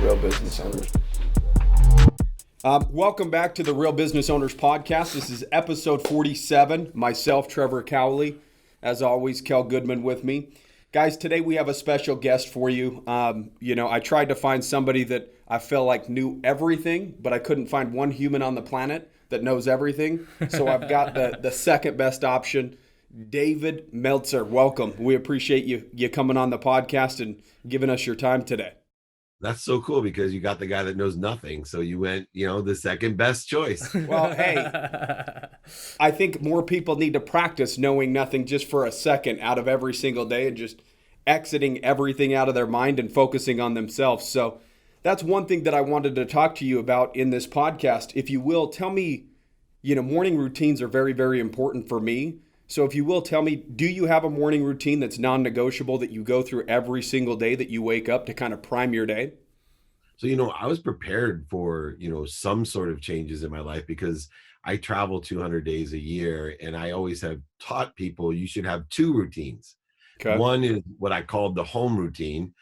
real business owners. Welcome back to the Real Business Owners Podcast. This is episode 47. Myself, Trevor Cowley. As always, Kel Goodman with me. Guys, today we have a special guest for you. I tried to find somebody that I felt like knew everything, but I couldn't find one human on the planet that knows everything. So I've got the second best option, David Meltzer. Welcome. We appreciate you coming on the podcast and giving us your time today. That's so cool because you got the guy that knows nothing. So you went, the second best choice. Well, hey, I think more people need to practice knowing nothing just for a second out of every single day and just exiting everything out of their mind and focusing on themselves. So that's one thing that I wanted to talk to you about in this podcast. If you will, tell me, morning routines are very, very important for me. So if you will, tell me, do you have a morning routine that's non-negotiable that you go through every single day that you wake up to kind of prime your day? So, I was prepared for, some sort of changes in my life because I travel 200 days a year, and I always have taught people you should have two routines. Okay. One is what I called the home routine.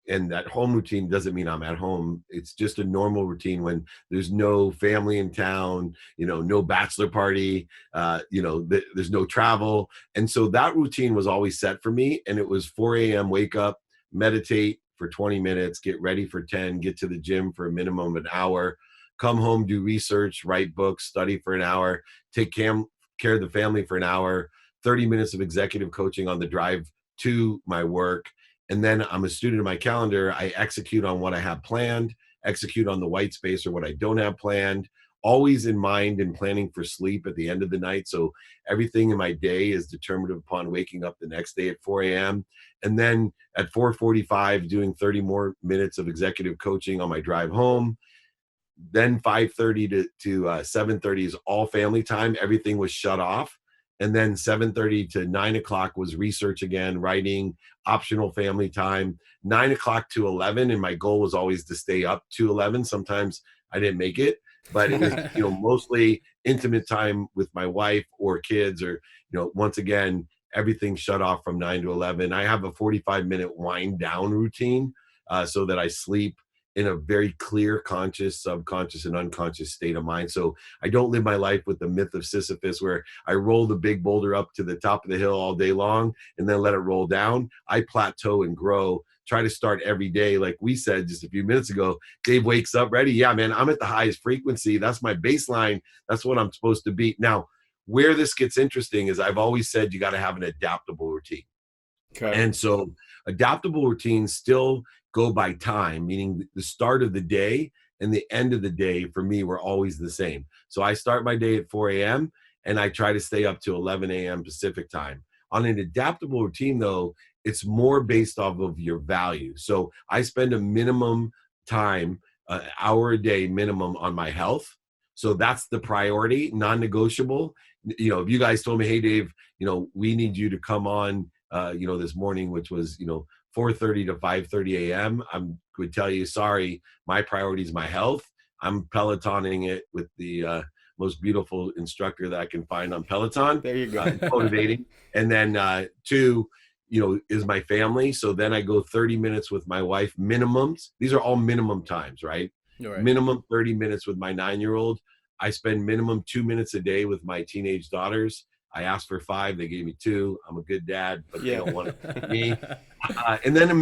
And that home routine doesn't mean I'm at home. It's just a normal routine when there's no family in town, no bachelor party, there's no travel. And so that routine was always set for me. And it was 4 a.m. wake up, meditate for 20 minutes, get ready for 10, get to the gym for a minimum of an hour, come home, do research, write books, study for an hour, take care of the family for an hour, 30 minutes of executive coaching on the drive to my work. And then I'm a student of my calendar. I execute on what I have planned, execute on the white space or what I don't have planned, always in mind and planning for sleep at the end of the night. So everything in my day is determined upon waking up the next day at 4 a.m. And then at 4:45, doing 30 more minutes of executive coaching on my drive home. Then 5:30 to 7:30 is all family time. Everything was shut off. And then 7:30 to 9 o'clock was research again, writing, optional family time, 9 o'clock to 11. And my goal was always to stay up to 11. Sometimes I didn't make it, but it was, mostly intimate time with my wife or kids or, once again, everything shut off from 9 to 11. I have a 45-minute wind down routine so that I sleep in a very clear, conscious, subconscious, and unconscious state of mind. So I don't live my life with the myth of Sisyphus where I roll the big boulder up to the top of the hill all day long and then let it roll down. I plateau and grow, try to start every day. Like we said just a few minutes ago, Dave wakes up ready. Yeah, man, I'm at the highest frequency. That's my baseline. That's what I'm supposed to be. Now, where this gets interesting is I've always said you got to have an adaptable routine. Okay. And so adaptable routines still go by time, meaning the start of the day and the end of the day for me were always the same. So I start my day at 4 a.m. and I try to stay up to 11 a.m. Pacific time. On an adaptable routine, though, it's more based off of your value. So I spend a minimum time, an hour a day minimum on my health. So that's the priority, non-negotiable. If you guys told me, hey, Dave, we need you to come on, this morning, which was, 4:30 to 5:30 a.m. I would tell you, sorry, my priority is my health. I'm Pelotoning it with the most beautiful instructor that I can find on Peloton. There you go. Motivating. And then two, is my family. So then I go 30 minutes with my wife, minimums. These are all minimum times, right? Right. Minimum 30 minutes with my 9-year-old. I spend minimum 2 minutes a day with my teenage daughters. I asked for 5, they gave me 2. I'm a good dad, but they don't want me. And then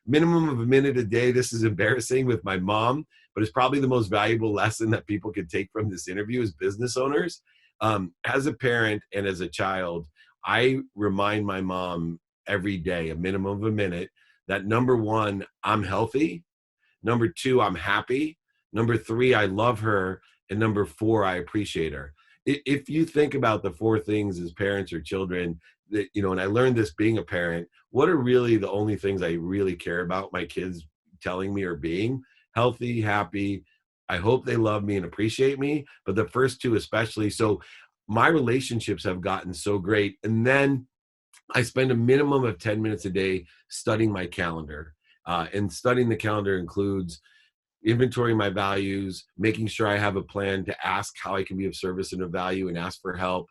minimum of a minute a day. This is embarrassing with my mom, but it's probably the most valuable lesson that people can take from this interview as business owners. As a parent and as a child, I remind my mom every day, a minimum of a minute, that number 1, I'm healthy. Number 2, I'm happy. Number 3, I love her. And number 4, I appreciate her. If you think about the 4 things as parents or children, that, and I learned this being a parent, what are really the only things I really care about my kids telling me or being? Healthy, happy. I hope they love me and appreciate me, but the first 2 especially. So my relationships have gotten so great. And then I spend a minimum of 10 minutes a day studying my calendar. And studying the calendar includes inventorying my values, making sure I have a plan to ask how I can be of service and of value and ask for help.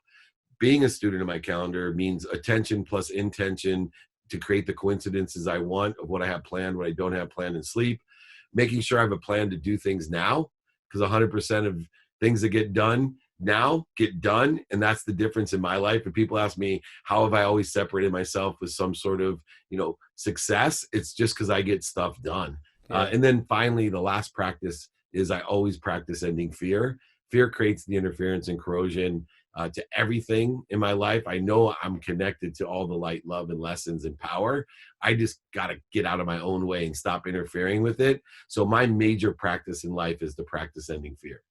Being a student of my calendar means attention plus intention to create the coincidences I want of what I have planned, what I don't have planned, and sleep. making sure I have a plan to do things now, because 100% of things that get done now get done. And that's the difference in my life. And people ask me, how have I always separated myself with some sort of, success? It's just because I get stuff done. Yeah. And then finally, the last practice is I always practice ending fear. Fear creates the interference and corrosion to everything in my life. I know I'm connected to all the light, love, and lessons and power. I just got to get out of my own way and stop interfering with it. So my major practice in life is to practice ending fear.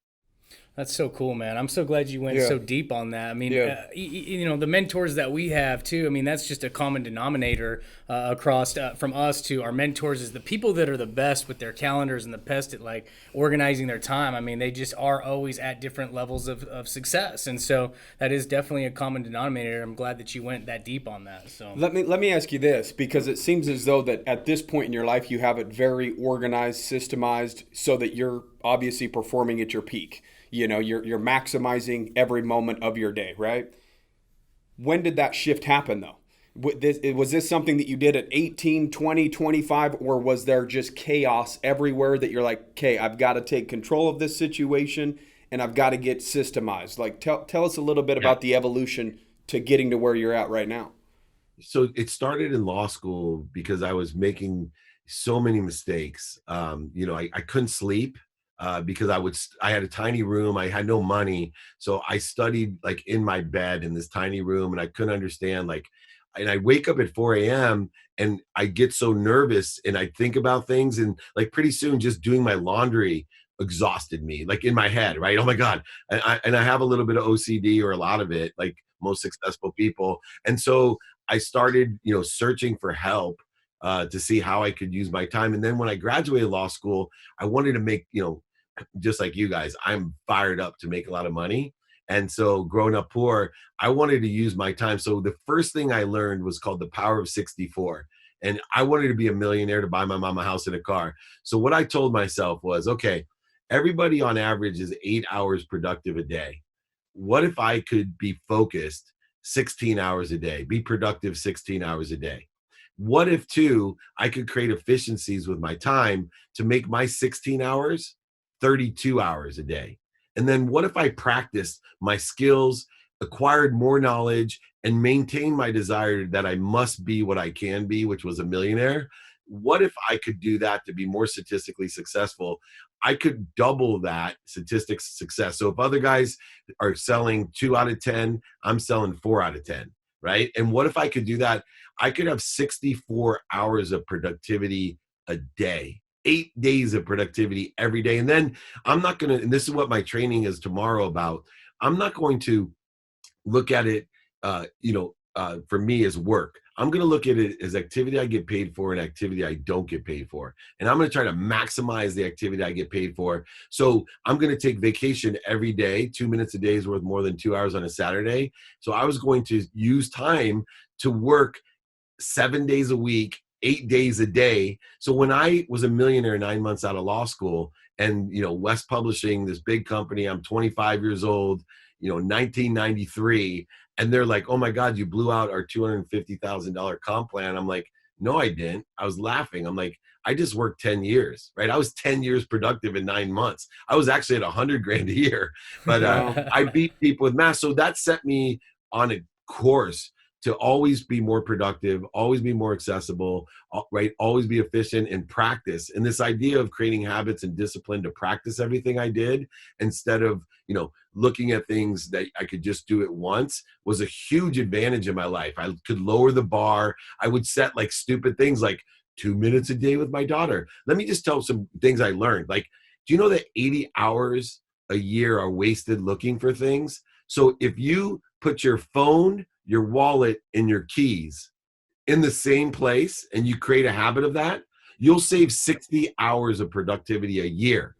That's so cool, man. I'm so glad you went so deep on that. I mean, the mentors that we have too, I mean, that's just a common denominator across from us to our mentors is the people that are the best with their calendars and the best at like organizing their time. I mean, they just are always at different levels of success. And so that is definitely a common denominator. I'm glad that you went that deep on that. So let me ask you this, because it seems as though that at this point in your life, you have it very organized, systemized, so that you're obviously performing at your peak. You're maximizing every moment of your day, right? When did that shift happen, though? Was this something that you did at 18, 20, 25, or was there just chaos everywhere that you're like, okay, I've got to take control of this situation and I've got to get systemized? Like, tell us a little bit about the evolution to getting to where you're at right now. So it started in law school because I was making so many mistakes. I couldn't sleep. Because I had a tiny room, I had no money. So I studied like in my bed in this tiny room, and I couldn't understand and I wake up at 4 a.m. and I get so nervous and I think about things, and like pretty soon just doing my laundry exhausted me, like in my head, right? Oh my God. And I have a little bit of OCD, or a lot of it, like most successful people. And so I started, searching for help to see how I could use my time. And then when I graduated law school, I wanted to make, just like you guys, I'm fired up to make a lot of money. And so growing up poor, I wanted to use my time. So the first thing I learned was called the power of 64. And I wanted to be a millionaire to buy my mom a house and a car. So what I told myself was, okay, everybody on average is 8 hours productive a day. What if I could be focused 16 hours a day, be productive 16 hours a day? What if, too, I could create efficiencies with my time to make my 16 hours 32 hours a day? And then what if I practiced my skills, acquired more knowledge, and maintained my desire that I must be what I can be, which was a millionaire? What if I could do that to be more statistically successful? I could double that statistics success. So if other guys are selling 2 out of 10, I'm selling 4 out of 10, right? And what if I could do that? I could have 64 hours of productivity a day, 8 days of productivity every day. And then I'm not going to, and this is what my training is tomorrow about, I'm not going to look at it, for me as work. I'm going to look at it as activity I get paid for and activity I don't get paid for. And I'm going to try to maximize the activity I get paid for. So I'm going to take vacation every day. 2 minutes a day is worth more than 2 hours on a Saturday. So I was going to use time to work 7 days a week, 8 days a day. So when I was a millionaire 9 months out of law school, and West Publishing, this big company, I'm 25 years old, 1993, and they're like, oh my God, you blew out our $250,000 comp plan. I'm like, no, I didn't. I was laughing. I'm like, I just worked 10 years, right? I was 10 years productive in 9 months. I was actually at 100 grand a year, but I beat people with math. So that set me on a course to always be more productive, always be more accessible, right? Always be efficient and practice. And this idea of creating habits and discipline to practice everything I did instead of, looking at things that I could just do it once was a huge advantage in my life. I could lower the bar. I would set like stupid things like 2 minutes a day with my daughter. Let me just tell some things I learned. Like, do you know that 80 hours a year are wasted looking for things? So if you put your phone, your wallet, and your keys in the same place and you create a habit of that, you'll save 60 hours of productivity a year.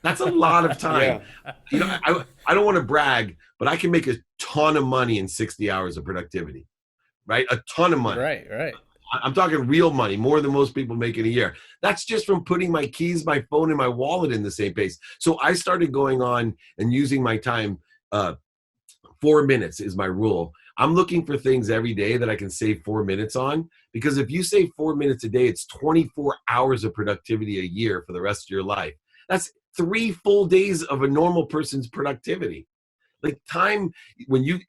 That's a lot of time. I don't want to brag, but I can make a ton of money in 60 hours of productivity, right? A ton of money. Right. I'm talking real money, more than most people make in a year. That's just from putting my keys, my phone, and my wallet in the same place. So I started going on and using my time. 4 minutes is my rule. I'm looking for things every day that I can save 4 minutes on, because if you save 4 minutes a day, it's 24 hours of productivity a year for the rest of your life. That's 3 full days of a normal person's productivity. Like time, when you,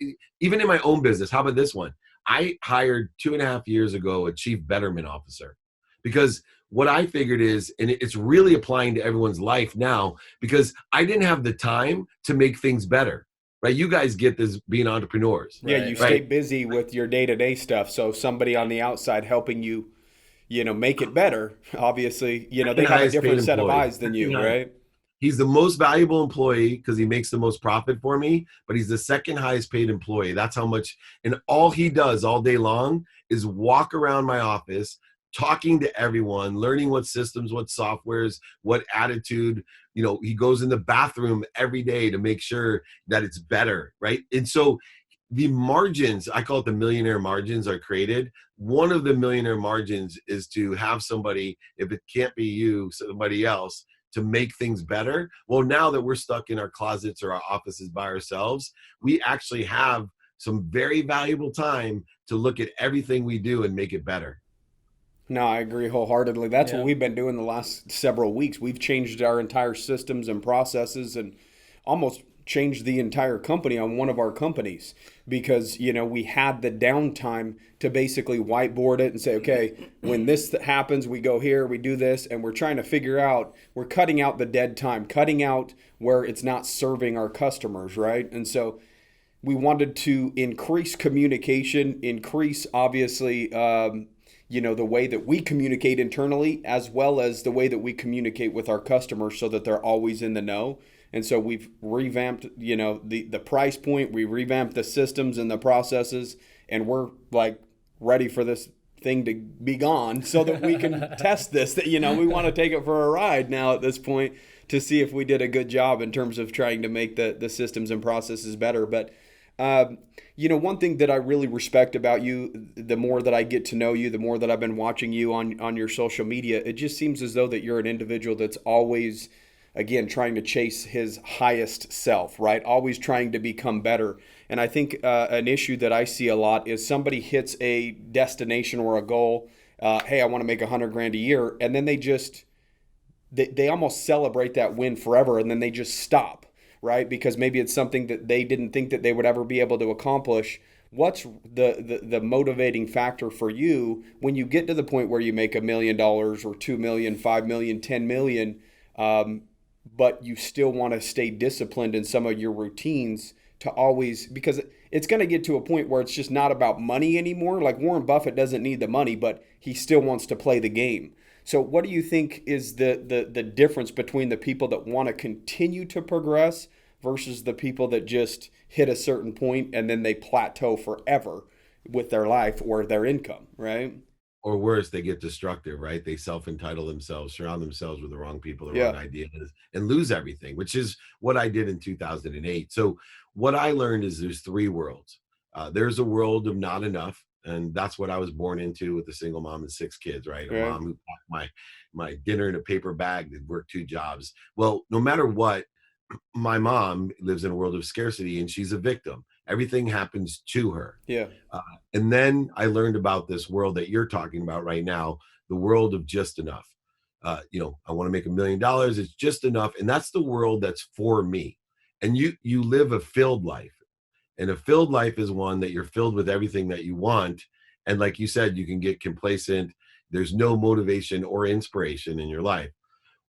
even in my own business, how about this one? I hired 2.5 years ago a chief betterment officer, because what I figured is, and it's really applying to everyone's life now, because I didn't have the time to make things better, right? You guys get this being entrepreneurs. Yeah, you stay busy with your day-to-day stuff. So somebody on the outside helping you, make it better, obviously, they have a different set of eyes than you, right? He's the most valuable employee because he makes the most profit for me, but he's the second highest paid employee. That's how much, and all he does all day long is walk around my office, talking to everyone, learning what systems, what softwares, what attitude. He goes in the bathroom every day to make sure that it's better, right? And so the margins, I call it the millionaire margins, are created. One of the millionaire margins is to have somebody, if it can't be you, somebody else, to make things better. Well, now that we're stuck in our closets or our offices by ourselves, we actually have some very valuable time to look at everything we do and make it better. No, I agree wholeheartedly. That's what we've been doing the last several weeks. We've changed our entire systems and processes, and almost changed the entire company on one of our companies, because we had the downtime to basically whiteboard it and say, okay, when this happens, we go here, we do this, and we're trying to figure out, we're cutting out the dead time, cutting out where it's not serving our customers, right? And so we wanted to increase communication, increase obviously the way that we communicate internally, as well as the way that we communicate with our customers, so that they're always in the know. And so we've revamped, the price point, we revamped the systems and the processes, and we're like ready for this thing to be gone so that we can test this. That we want to take it for a ride now at this point to see if we did a good job in terms of trying to make the systems and processes better. But one thing that I really respect about you, the more that I get to know you, the more that I've been watching you on your social media, it just seems as though that you're an individual that's always, again, trying to chase his highest self, right? Always trying to become better. And I think an issue that I see a lot is somebody hits a destination or a goal. Hey, I want to make $100,000 a year. And then they almost celebrate that win forever. And then they just stop, right? Because maybe it's something that they didn't think that they would ever be able to accomplish. What's the motivating factor for you when you get to the point where you make $1 million or $2 million, $5 million, $10 million, but you still want to stay disciplined in some of your routines to always, because it's going to get to a point where it's just not about money anymore. Like Warren Buffett doesn't need the money, but he still wants to play the game. So what do you think is the difference between the people that want to continue to progress versus the people that just hit a certain point and then they plateau forever with their life or their income, right? Or worse, they get destructive, right? They self-entitle themselves, surround themselves with the wrong people, the wrong ideas, and lose everything, which is what I did in 2008. So what I learned is there's 3 worlds. There's a world of not enough, and that's what I was born into with a single mom and 6 kids, right? A mom who packed my dinner in a paper bag, that worked 2 jobs. Well, no matter what, my mom lives in a world of scarcity, and she's a victim. Everything happens to her. And then I learned about this world that you're talking about right now, the world of just enough. I want to make $1 million. It's just enough. And that's the world that's for me. And you live a filled life. And a filled life is one that you're filled with everything that you want. And like you said, you can get complacent. There's no motivation or inspiration in your life.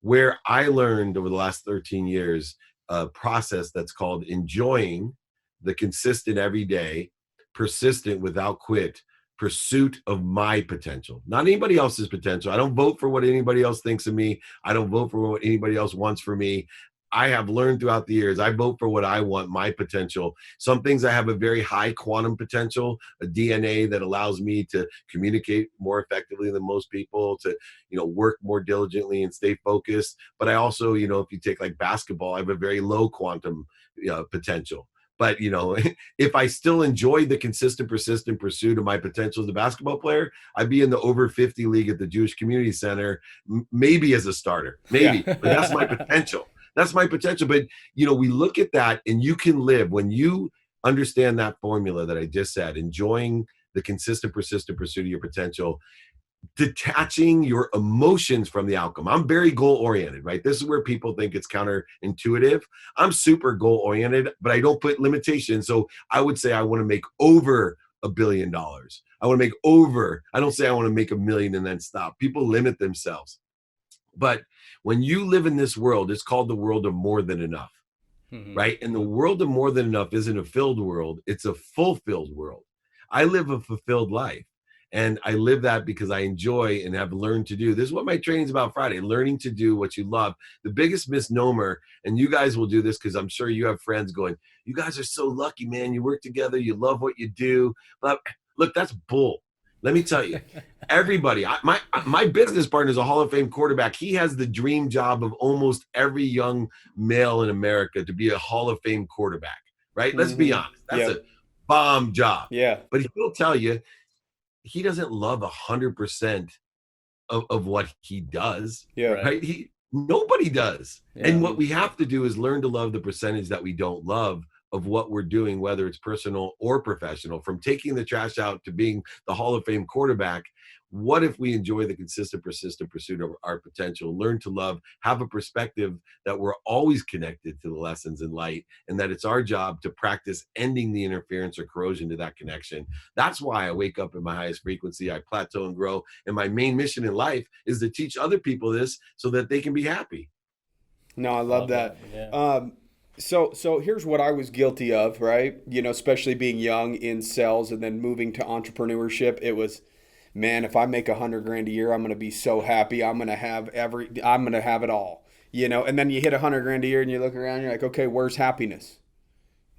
Where I learned over the last 13 years, a process that's called enjoying the consistent everyday, persistent without quit pursuit of my potential, not anybody else's potential. I don't vote for what anybody else thinks of me. I don't vote for what anybody else wants for me. I have learned throughout the years, I vote for what I want, my potential. Some things I have a very high quantum potential, a DNA that allows me to communicate more effectively than most people, to, work more diligently and stay focused. But I also, if you take like basketball, I have a very low quantum potential. But, if I still enjoyed the consistent, persistent pursuit of my potential as a basketball player, I'd be in the over 50 league at the Jewish Community Center, maybe as a starter, maybe, but that's my potential. That's my potential. But, we look at that, and you can live when you understand that formula that I just said, enjoying the consistent, persistent pursuit of your potential, detaching your emotions from the outcome. I'm very goal oriented, right? This is where people think it's counterintuitive. I'm super goal oriented, but I don't put limitations. So I would say I want to make over $1 billion. I want to make over, I don't say I want to make 1 million and then stop. People limit themselves. But when you live in this world, it's called the world of more than enough, right? And the world of more than enough isn't a filled world. It's a fulfilled world. I live a fulfilled life. And I live that because I enjoy and have learned to do. This is what my training's about Friday, learning to do what you love. The biggest misnomer, and you guys will do this because I'm sure you have friends going, you guys are so lucky, man. You work together. You love what you do. But look, that's bull. Let me tell you, everybody, my business partner is a Hall of Fame quarterback. He has the dream job of almost every young male in America to be a Hall of Fame quarterback, right? Let's be honest. That's a bomb job. Yeah. But he'll tell you, he doesn't love 100% of what he does. Yeah. Right. Nobody does. Yeah. And what we have to do is learn to love the percentage that we don't love of what we're doing, whether it's personal or professional, from taking the trash out to being the Hall of Fame quarterback. What if we enjoy the consistent, persistent pursuit of our potential, learn to love, have a perspective that we're always connected to the lessons in light, and that it's our job to practice ending the interference or corrosion to that connection. That's why I wake up at my highest frequency, I plateau and grow. And my main mission in life is to teach other people this so that they can be happy. No, I love that. Yeah. So here's what I was guilty of, right? You know, especially being young in sales and then moving to entrepreneurship. It was, man, if I make $100,000 a year, I'm going to be so happy. I'm going to have it all, you know? And then you hit $100,000 a year and you look around and you're like, okay, where's happiness?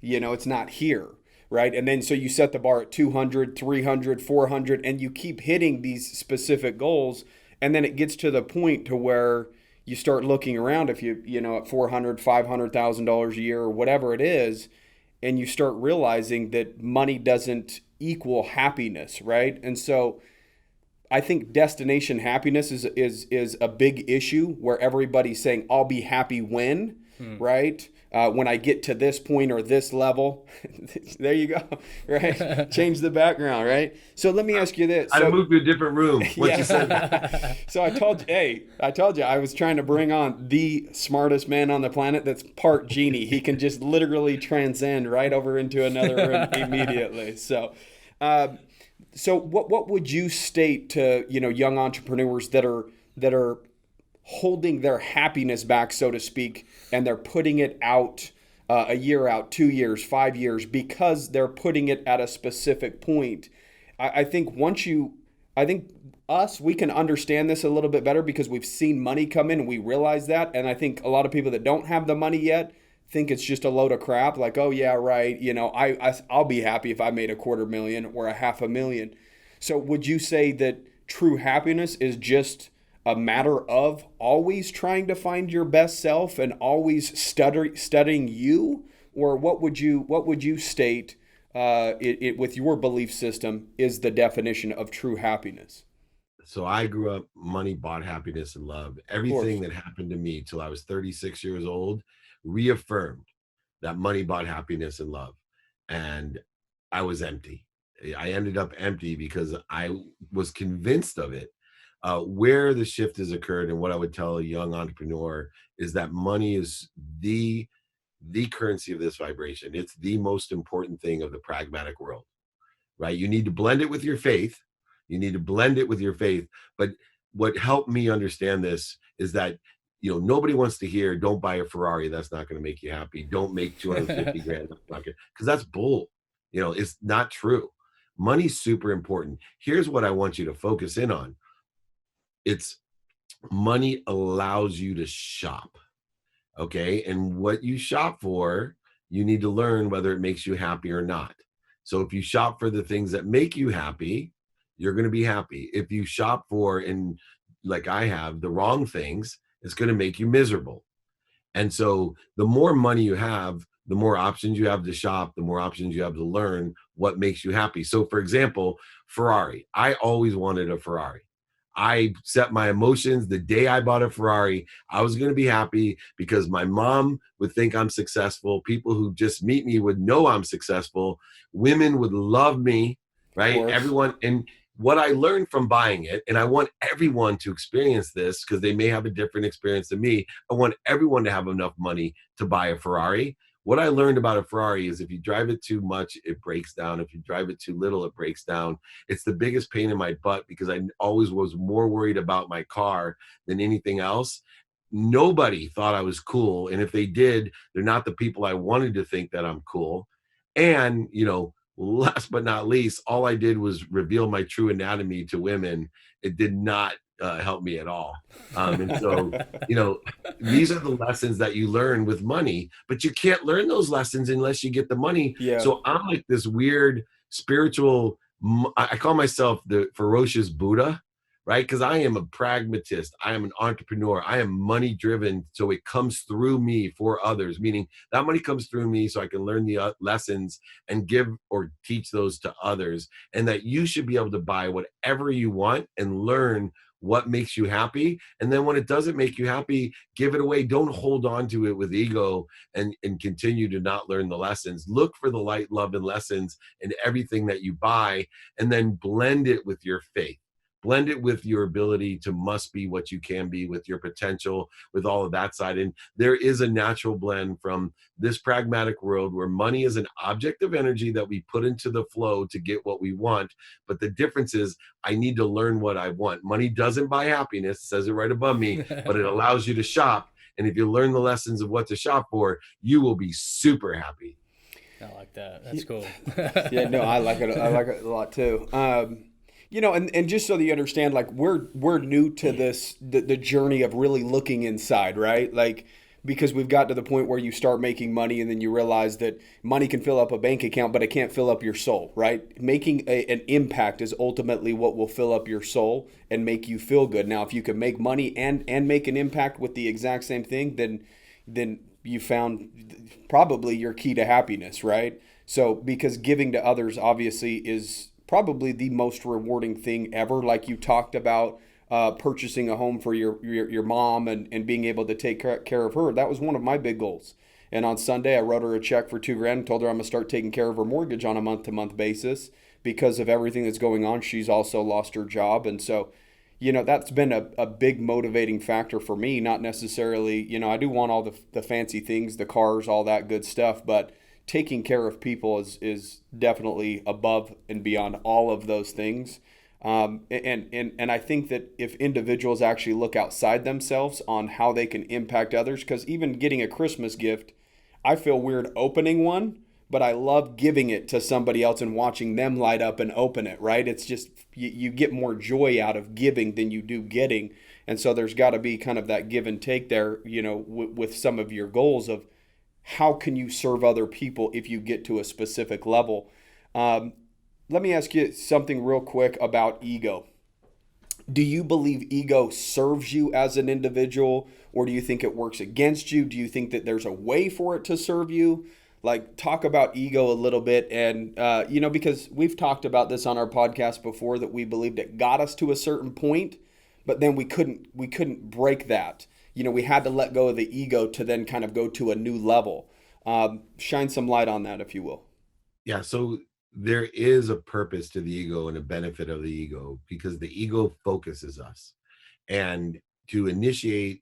You know, it's not here, right? And then so you set the bar at 200, 300, 400, and you keep hitting these specific goals. And then it gets to the point to where you start looking around, if you know, at $400,000, $500,000 a year or whatever it is, and you start realizing that money doesn't equal happiness, right? And so I think destination happiness is a big issue where everybody's saying, I'll be happy when, right? When I get to this point or this level. There you go, right? Change the background, right? So let me ask you this. I moved to a different room. What you said. So I told you I was trying to bring on the smartest man on the planet that's part genie. He can just literally transcend right over into another room immediately. So what would you state to, you know, young entrepreneurs that are holding their happiness back, so to speak, and they're putting it out a year out, 2 years, 5 years, because they're putting it at a specific point? I think we can understand this a little bit better because we've seen money come in and we realize that. And I think a lot of people that don't have the money yet think it's just a load of crap. Like, oh yeah, right. You know, I'll be happy if I made $250,000 or $500,000. So would you say that true happiness is just a matter of always trying to find your best self and always studying you? Or what would you state with your belief system is the definition of true happiness? So I grew up, money bought happiness and love. Everything that happened to me till I was 36 years old reaffirmed that money bought happiness and love. And I was empty. I ended up empty because I was convinced of it. Where the shift has occurred, and what I would tell a young entrepreneur, is that money is the currency of this vibration. It's the most important thing of the pragmatic world, right? You need to blend it with your faith. But what helped me understand this is that, you know, nobody wants to hear, don't buy a Ferrari. That's not going to make you happy. Don't make 250 grand. Because that's bull. You know, it's not true. Money's super important. Here's what I want you to focus in on. It's money allows you to shop. Okay. And what you shop for, you need to learn whether it makes you happy or not. So if you shop for the things that make you happy, you're going to be happy. If you shop for, and like I have, the wrong things, it's going to make you miserable. And so the more money you have, the more options you have to shop, the more options you have to learn what makes you happy. So for example, Ferrari. I always wanted a Ferrari. I set my emotions. The day I bought a Ferrari, I was going to be happy because my mom would think I'm successful. People who just meet me would know I'm successful. Women would love me, right? Everyone. And what I learned from buying it, and I want everyone to experience this because they may have a different experience than me. I want everyone to have enough money to buy a Ferrari. What I learned about a Ferrari is if you drive it too much, it breaks down. If you drive it too little, it breaks down. It's the biggest pain in my butt because I always was more worried about my car than anything else. Nobody thought I was cool. And if they did, they're not the people I wanted to think that I'm cool. And, last but not least, all I did was reveal my true anatomy to women. It did not help me at all. And so, these are the lessons that you learn with money, but you can't learn those lessons unless you get the money. Yeah. So I'm like this weird spiritual, I call myself the ferocious Buddha, right? Because I am a pragmatist. I am an entrepreneur. I am money driven. So it comes through me for others, meaning that money comes through me so I can learn the lessons and give or teach those to others. And that you should be able to buy whatever you want and learn what makes you happy. And then when it doesn't make you happy, give it away. Don't hold on to it with ego and continue to not learn the lessons. Look for the light, love, and lessons in everything that you buy, and then blend it with your faith. Blend it with your ability to must be what you can be, with your potential, with all of that side. And there is a natural blend from this pragmatic world where money is an object of energy that we put into the flow to get what we want. But the difference is I need to learn what I want. Money doesn't buy happipiness, it says it right above me, but it allows you to shop. And if you learn the lessons of what to shop for, you will be super happy. I like that. That's cool. Yeah, no, I like it. I like it a lot too. And just so that you understand, like we're new to this, the journey of really looking inside, right? Like, because we've got to the point where you start making money and then you realize that money can fill up a bank account, but it can't fill up your soul, right? Making an impact is ultimately what will fill up your soul and make you feel good. Now, if you can make money and make an impact with the exact same thing, then you found probably your key to happiness, right? So, because giving to others obviously is probably the most rewarding thing ever. Like you talked about purchasing a home for your mom and being able to take care of her. That was one of my big goals. And on Sunday, I wrote her a check for $2,000 and told her I'm going to start taking care of her mortgage on a month-to-month basis because of everything that's going on. She's also lost her job. And so, that's been a big motivating factor for me. Not necessarily, I do want all the fancy things, the cars, all that good stuff, but taking care of people is definitely above and beyond all of those things. And I think that if individuals actually look outside themselves on how they can impact others, because even getting a Christmas gift, I feel weird opening one, but I love giving it to somebody else and watching them light up and open it, right? It's just, you get more joy out of giving than you do getting. And so there's got to be kind of that give and take there, with some of your goals of, how can you serve other people if you get to a specific level? Let me ask you something real quick about ego. Do you believe ego serves you as an individual, or do you think it works against you? Do you think that there's a way for it to serve you? Like, talk about ego a little bit. And, because we've talked about this on our podcast before, that we believed it got us to a certain point, but then we couldn't break that. We had to let go of the ego to then kind of go to a new level. Shine some light on that, if you will. Yeah. So there is a purpose to the ego and a benefit of the ego, because the ego focuses us. And to initiate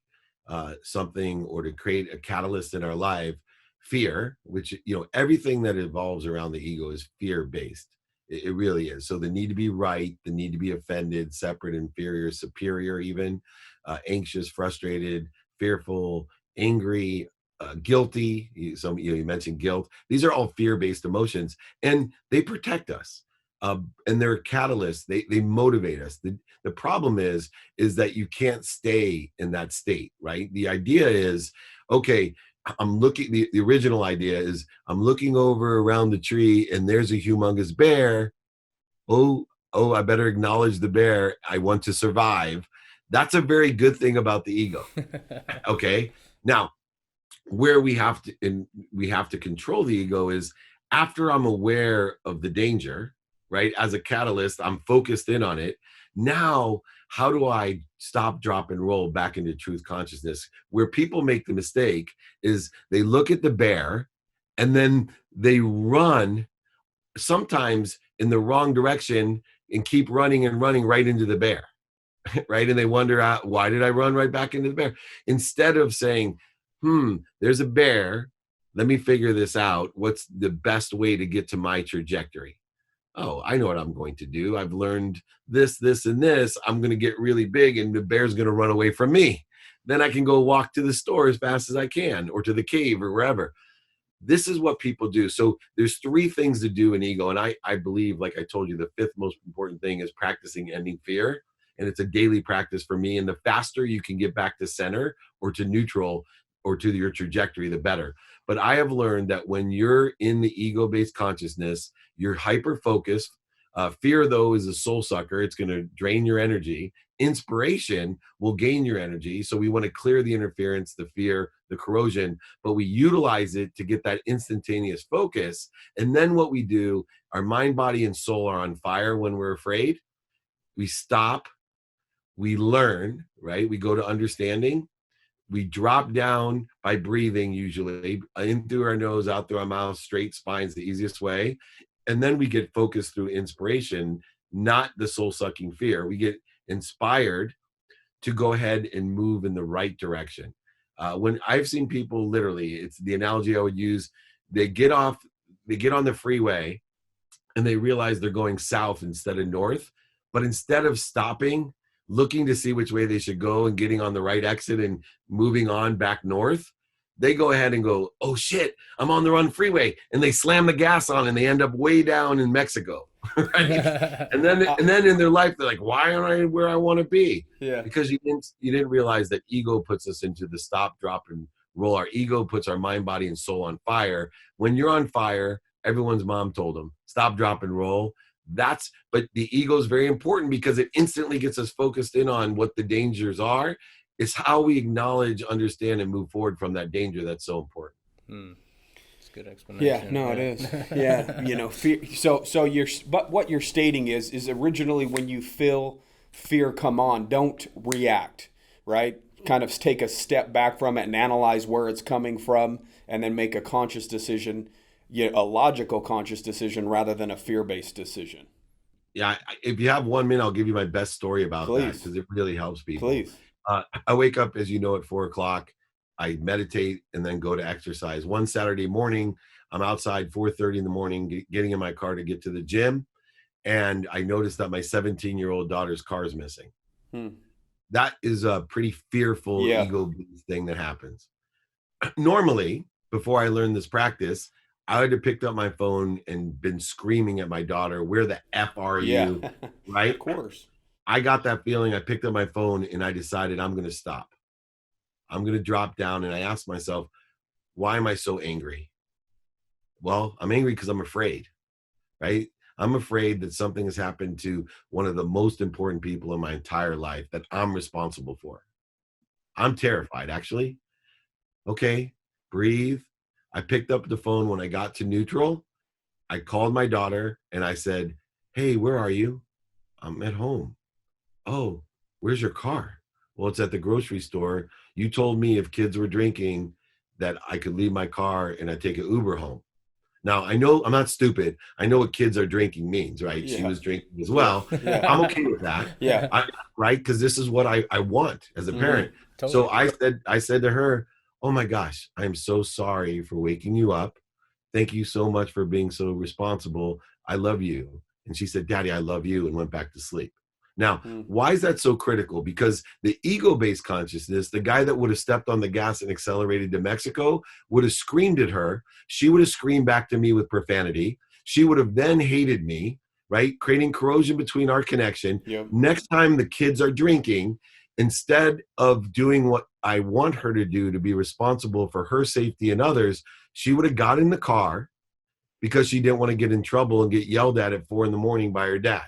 something or to create a catalyst in our life, fear, which, everything that evolves around the ego is fear-based. It really is. So the need to be right, the need to be offended, separate, inferior, superior, even anxious, frustrated, fearful, angry, guilty. You mentioned guilt. These are all fear-based emotions, and they protect us. And they're catalysts. They motivate us. The problem is that you can't stay in that state, right? The idea is, okay, I'm looking, the original idea is I'm looking over around the tree and there's a humongous bear. Oh, I better acknowledge the bear. I want to survive. That's a very good thing about the ego. Okay. Now, where we have to control the ego is after I'm aware of the danger, right? As a catalyst, I'm focused in on it. Now, how do I stop, drop, and roll back into truth consciousness? Where people make the mistake is they look at the bear and then they run sometimes in the wrong direction and keep running and running right into the bear. Right? And they wonder, why did I run right back into the bear? Instead of saying, there's a bear. Let me figure this out. What's the best way to get to my trajectory? Oh, I know what I'm going to do. I've learned this, this, and this. I'm going to get really big and the bear's going to run away from me. Then I can go walk to the store as fast as I can, or to the cave, or wherever. This is what people do. So there's 3 things to do in ego. And I believe, like I told you, the 5th most important thing is practicing ending fear. And it's a daily practice for me. And the faster you can get back to center or to neutral or to your trajectory, the better. But I have learned that when you're in the ego-based consciousness, you're hyper-focused. Fear, though, is a soul sucker. It's going to drain your energy. Inspiration will gain your energy. So we want to clear the interference, the fear, the corrosion, but we utilize it to get that instantaneous focus. And then what we do, our mind, body, and soul are on fire when we're afraid. We stop. We learn, right? We go to understanding. We drop down by breathing, usually in through our nose, out through our mouth. Straight spine's the easiest way. And then we get focused through inspiration, not the soul-sucking fear. We get inspired to go ahead and move in the right direction. When I've seen people, literally, it's the analogy I would use. They get on the freeway and they realize they're going south instead of north. But instead of stopping, looking to see which way they should go and getting on the right exit and moving on back north, they go ahead and go, oh shit, I'm on the wrong freeway. And they slam the gas on and they end up way down in Mexico. Right? and then in their life, they're like, why aren't I where I want to be? Yeah. Because you didn't realize that ego puts us into the stop, drop, and roll. Our ego puts our mind, body, and soul on fire. When you're on fire, everyone's mom told them, stop, drop, and roll. But the ego is very important because it instantly gets us focused in on what the dangers are. It's how we acknowledge, understand, and move forward from that danger that's so important. It's a good explanation. Yeah, no, it is. Yeah, fear. But what you're stating is originally when you feel fear come on, don't react, right? Kind of take a step back from it and analyze where it's coming from, and then make a conscious decision, a logical conscious decision rather than a fear-based decision. Yeah, if you have 1 minute, I'll give you my best story about that because it really helps people. Please. I wake up, as you know, at 4 o'clock. I meditate and then go to exercise. One Saturday morning, I'm outside 4:30 in the morning, getting in my car to get to the gym. And I noticed that my 17-year-old daughter's car is missing. That is a pretty fearful ego thing that happens. Normally, before I learned this practice, I would have picked up my phone and been screaming at my daughter, where the F are you? Right? Of course. I got that feeling. I picked up my phone and I decided I'm going to stop. I'm going to drop down. And I asked myself, why am I so angry? Well, I'm angry because I'm afraid, right? I'm afraid that something has happened to one of the most important people in my entire life that I'm responsible for. I'm terrified, actually. Okay, breathe. I picked up the phone when I got to neutral. I called my daughter and I said, hey, where are you? I'm at home. Oh, where's your car? Well, it's at the grocery store. You told me if kids were drinking that I could leave my car and I'd take an Uber home. Now, I know I'm not stupid. I know what kids are drinking means, right? Yeah. She was drinking as well. Yeah. I'm okay with that. Yeah. Right? Because this is what I want as a parent. Totally. So I said to her, oh my gosh, I'm so sorry for waking you up. Thank you so much for being so responsible. I love you. And she said, Daddy, I love you, and went back to sleep. Now, why is that so critical? Because the ego-based consciousness, the guy that would have stepped on the gas and accelerated to Mexico, would have screamed at her. She would have screamed back to me with profanity. She would have then hated me, right? Creating corrosion between our connection. Yep. Next time the kids are drinking, instead of doing what I want her to do to be responsible for her safety and others, she would have got in the car because she didn't want to get in trouble and get yelled at 4 a.m. by her dad.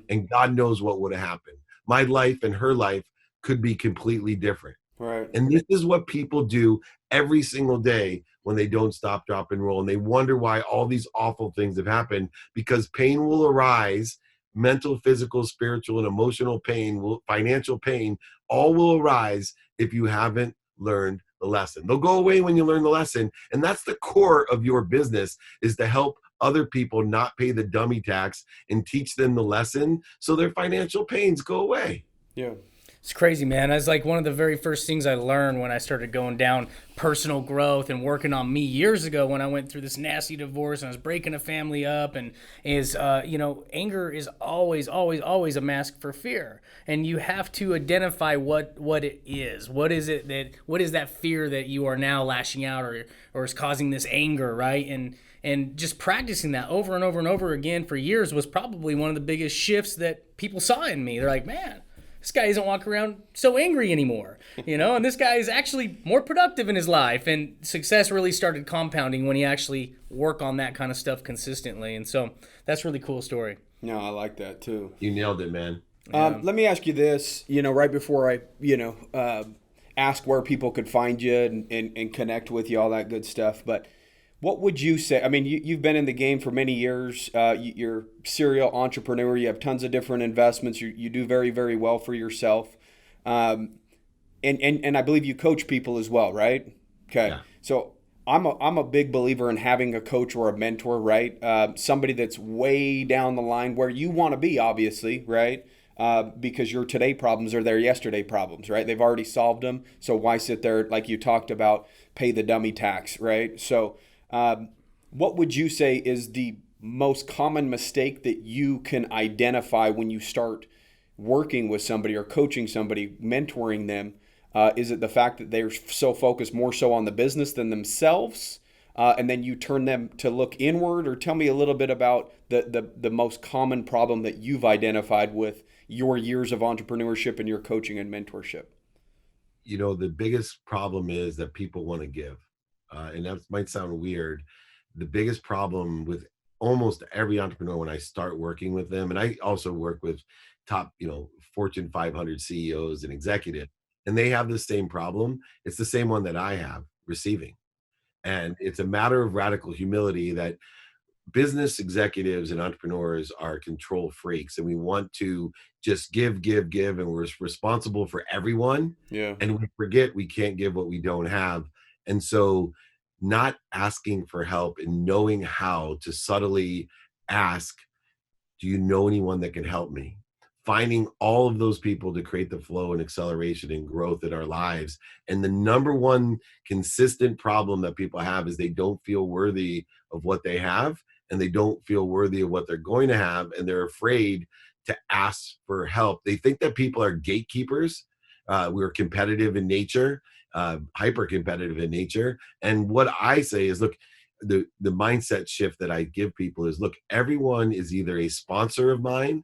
And God knows what would have happened. My life and her life could be completely different. Right. And this is what people do every single day when they don't stop, drop, and roll. And they wonder why all these awful things have happened, because pain will arise mental, physical, spiritual, and emotional pain, financial pain, all will arise if you haven't learned the lesson. They'll go away when you learn the lesson. And that's the core of your business, is to help other people not pay the dummy tax and teach them the lesson so their financial pains go away. Yeah. It's crazy, man. That's like one of the very first things I learned when I started going down personal growth and working on me years ago when I went through this nasty divorce and I was breaking a family up. And is, anger is always, always, always a mask for fear. And you have to identify what it is. What is that fear that you are now lashing out or is causing this anger, right? And just practicing that over and over and over again for years was probably one of the biggest shifts that people saw in me. They're like, man, this guy isn't walking around so angry anymore, and this guy is actually more productive in his life. And success really started compounding when he actually work on that kind of stuff consistently. And so that's a really cool story. No, I like that too. You nailed it, man. Let me ask you this, right before I, ask where people could find you and connect with you, all that good stuff. But what would you say? I mean, you've been in the game for many years. You're a serial entrepreneur. You have tons of different investments. You do very, very well for yourself. And I believe you coach people as well, right? Okay. Yeah. So I'm a big believer in having a coach or a mentor, right? Somebody that's way down the line where you want to be, obviously, right? Because your today problems are their yesterday problems, right? They've already solved them. So why sit there, like you talked about, pay the dummy tax, right? So what would you say is the most common mistake that you can identify when you start working with somebody or coaching somebody, mentoring them? Is it the fact that they're so focused more so on the business than themselves? And then you turn them to look inward? Or tell me a little bit about the most common problem that you've identified with your years of entrepreneurship and your coaching and mentorship. The biggest problem is that people want to give. And that might sound weird. The biggest problem with almost every entrepreneur when I start working with them, and I also work with top, Fortune 500 CEOs and executives, and they have the same problem. It's the same one that I have, receiving. And it's a matter of radical humility that business executives and entrepreneurs are control freaks, and we want to just give, and we're responsible for everyone. Yeah. And we forget we can't give what we don't have. And so not asking for help and knowing how to subtly ask, do you know anyone that can help me? Finding all of those people to create the flow and acceleration and growth in our lives. And the number one consistent problem that people have is they don't feel worthy of what they have, and they don't feel worthy of what they're going to have, and they're afraid to ask for help. They think that people are gatekeepers. We're competitive in nature, hyper competitive in nature. And what I say is, look, the mindset shift that I give people is, look, everyone is either a sponsor of mine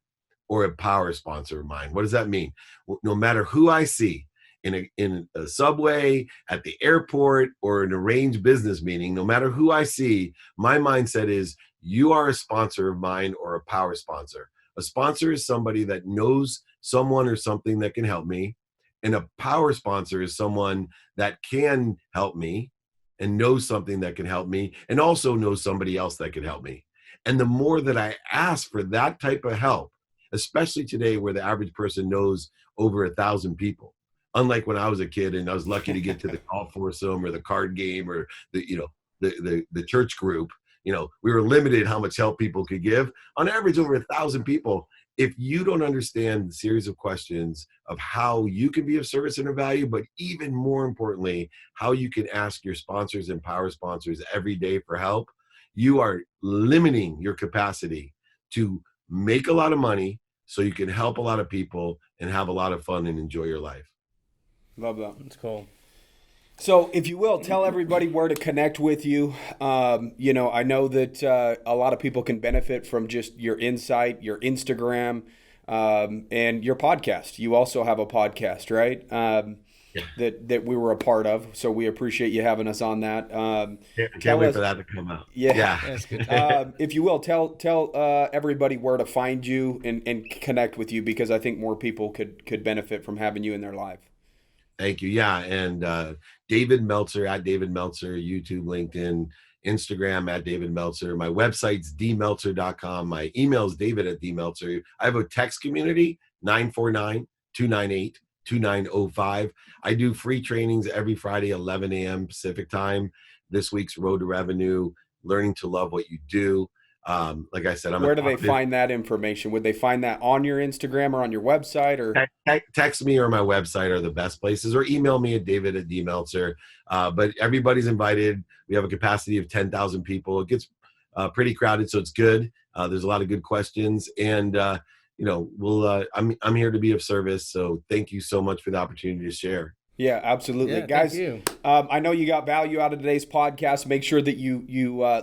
or a power sponsor of mine. What does that mean? Well, no matter who I see in a subway, at the airport, or an arranged business meeting, no matter who I see, my mindset is, you are a sponsor of mine or a power sponsor. A sponsor is somebody that knows someone or something that can help me. And a power sponsor is someone that can help me and knows something that can help me, and also knows somebody else that can help me. And the more that I ask for that type of help, especially today where the average person knows over 1,000 people, unlike when I was a kid and I was lucky to get to the golf foursome or the card game or the church group, we were limited how much help people could give. On average, over 1,000 people. If you don't understand the series of questions of how you can be of service and of value, but even more importantly, how you can ask your sponsors and power sponsors every day for help, you are limiting your capacity to make a lot of money so you can help a lot of people and have a lot of fun and enjoy your life. Love that. That's cool. So if you will, tell everybody where to connect with you. I know that a lot of people can benefit from just your insight, your Instagram, and your podcast. You also have a podcast, right? That we were a part of. So we appreciate you having us on that. Can't wait for that to come out. Yeah. That's good. If you will, tell everybody where to find you and connect with you, because I think more people could benefit from having you in their life. Thank you. Yeah. And David Meltzer, at David Meltzer, YouTube, LinkedIn, Instagram at David Meltzer. My website's dmeltzer.com. My email is david@dmeltzer. I have a text community, 949-298-2905. I do free trainings every Friday, 11 a.m. Pacific time. This week's Road to Revenue, learning to love what you do. Like I said, where do they find that information? Would they find that on your Instagram or on your website, or text me or my website are the best places, or email me at david@dmeltzer. But everybody's invited. We have a capacity of 10,000 people. It gets pretty crowded, so it's good. There's a lot of good questions, and I'm here to be of service. So thank you so much for the opportunity to share. Yeah, absolutely. Guys, I know you got value out of today's podcast. Make sure that you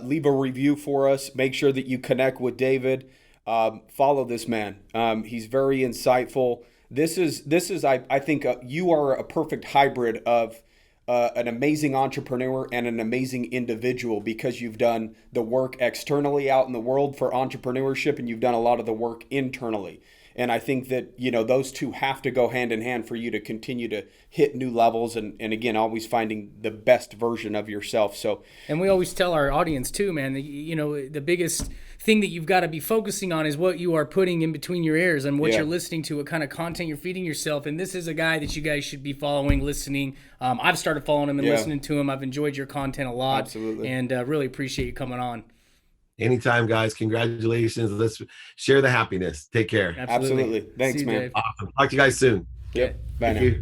leave a review for us. Make sure that you connect with David. Follow this man. He's very insightful. This is I think you are a perfect hybrid of an amazing entrepreneur and an amazing individual, because you've done the work externally out in the world for entrepreneurship, and you've done a lot of the work internally. And I think that, those two have to go hand in hand for you to continue to hit new levels and again, always finding the best version of yourself. So, and we always tell our audience too, man, the biggest thing that you've got to be focusing on is what you are putting in between your ears and what you're listening to, what kind of content you're feeding yourself. And this is a guy that you guys should be following, listening. I've started following him and listening to him. I've enjoyed your content a lot. Absolutely. And really appreciate you coming on. Anytime, guys. Congratulations. Let's share the happiness. Take care. Absolutely. Thanks, man. Awesome. Talk to you guys soon. Yep. Bye now. You.